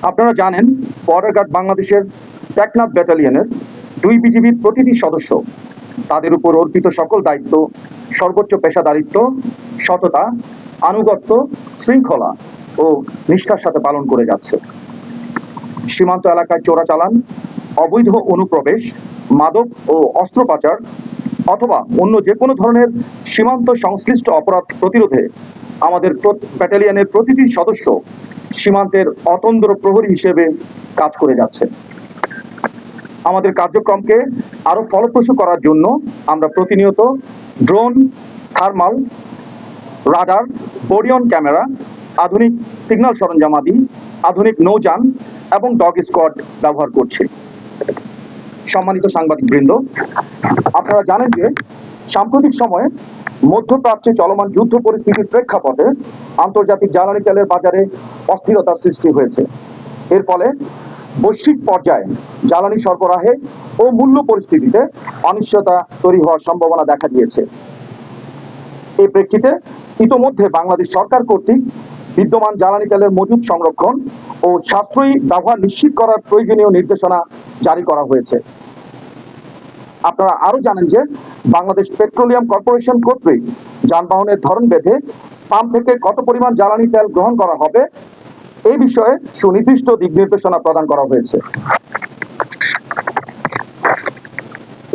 আপনারা জানেন, border guard বাংলাদেশের টেকনাফ ব্যাটালিয়নের 2 বিজিবির প্রতিটি সদস্য তাদের উপর অর্পিত সকল দায়িত্ব সর্বোচ্চ পেশাদারিত্ব, সততা, আনুগত্য, শৃঙ্খলা ও নিষ্ঠার সাথে পালন করে যাচ্ছে। সীমান্ত এলাকায় চোরাচালান, অবৈধ অনুপ্রবেশ, মাদক ও অস্ত্র পাচার অথবা অন্য যে কোনো ধরনের সীমান্ত সংশ্লিষ্ট অপরাধ প্রতিরোধে আমাদের ব্যাটালিয়নের প্রতিটি সদস্য সীমান্তের অতন্দ্র প্রহরী হিসেবে কাজ করে যাচ্ছে। আমাদের কার্যক্রমকে আরো ফলপ্রসূ করার জন্য আমরা প্রতিনিয়ত ড্রোন, থার্মাল, রাডার, বডিয়ন ক্যামেরা, আধুনিক সিগন্যাল সরঞ্জামাদি, আধুনিক নৌযান এবং ডগ স্কোয়াড ব্যবহার করছি। সম্মানিত সাংবাদিকবৃন্দ, আপনারা জানেন যে সাম্প্রতিক সময়ে মধ্যপ্রাচ্যে চলমান যুদ্ধ পরিস্থিতির প্রেক্ষাপটে আন্তর্জাতিক জ্বালানি তেলের বাজারে অস্থিরতার সৃষ্টি হয়েছে। এর ফলে বৈশ্বিক পর্যায়ে জ্বালানি সরবরাহে ও মূল্য পরিস্থিতিতে অনিশ্চয়তা তৈরি হওয়ার সম্ভাবনা দেখা দিয়েছে। এই প্রেক্ষিতে ইতোমধ্যে বাংলাদেশ সরকার কর্তৃক বিদ্যমান জ্বালানি তেলের মজুদ সংরক্ষণ ও সাশ্রয়ী ব্যবহার নিশ্চিত করার প্রয়োজনীয় নির্দেশনা জারি করা হয়েছে। আপনারা আরো জানেন যে বাংলাদেশ পেট্রোলিয়াম কর্পোরেশন কর্তৃক যানবাহনের ধরন ভেদে পাম্প থেকে কত পরিমাণ জ্বালানি তেল গ্রহণ করা হবে এই বিষয়ে সুনির্দিষ্ট দিক নির্দেশনা প্রদান করা হয়েছে।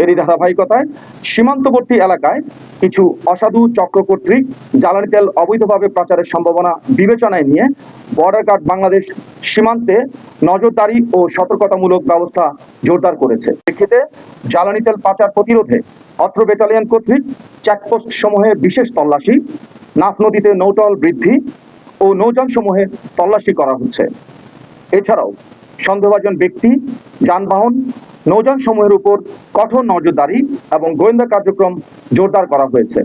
এরই ধারাবাহিকতায় সীমান্তবর্তী এলাকায় কিছু অসাধু চক্র কর্তৃক জ্বালানি তেল অবৈধভাবে পাচারের সম্ভাবনা বিবেচনায় নিয়ে বর্ডার গার্ড বাংলাদেশ সীমান্তে নজরদারি ও সতর্কতামূলক ব্যবস্থা জোরদার করেছে। এক্ষেত্রে জ্বালানি তেল পাচার প্রতিরোধে অত্র ব্যাটালিয়ন কর্তৃক চেকপোস্ট সমূহে বিশেষ তল্লাশি, নাফ নদীতে নৌটহল বৃদ্ধি ও নৌযান সমূহে তল্লাশি করা হচ্ছে। এছাড়াও সন্দেহভাজন ব্যক্তি, যানবাহন, নৌযান সমূহের উপর কঠোর নজরদারি এবং গোয়েন্দা কার্যক্রম জোরদার করা হয়েছে।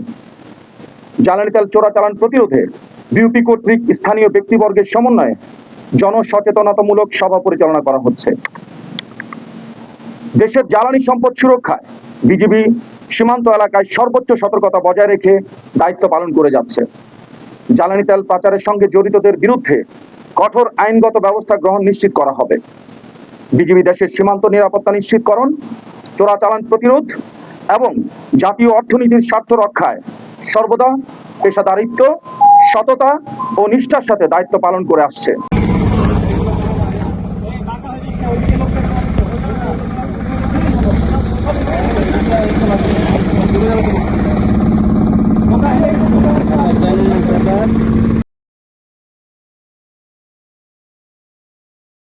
জ্বালানি তেল চোরাচালান প্রতিরোধে বিউপি কর্তৃক স্থানীয় ব্যক্তিবর্গের সমন্বয়ে জনসচেতনতামূলক সভা পরিচালনা করা হচ্ছে। দেশের জ্বালানি সম্পদ সুরক্ষায় বিজিবি সীমান্ত এলাকায় সর্বোচ্চ সতর্কতা বজায় রেখে দায়িত্ব পালন করে যাচ্ছে। জ্বালানি তেল পাচারের সঙ্গে জড়িতদের বিরুদ্ধে কঠোর আইনগত ব্যবস্থা গ্রহণ নিশ্চিত করা হবে। বিজিবি দেশের সীমান্ত নিরাপত্তা নিশ্চিতকরণ, চোরাচালান প্রতিরোধ এবং জাতীয় অর্থনীতির স্বার্থ রক্ষায় সর্বদা পেশাদারিত্ব, সততা ও নিষ্ঠার সাথে দায়িত্ব পালন করে আসছে।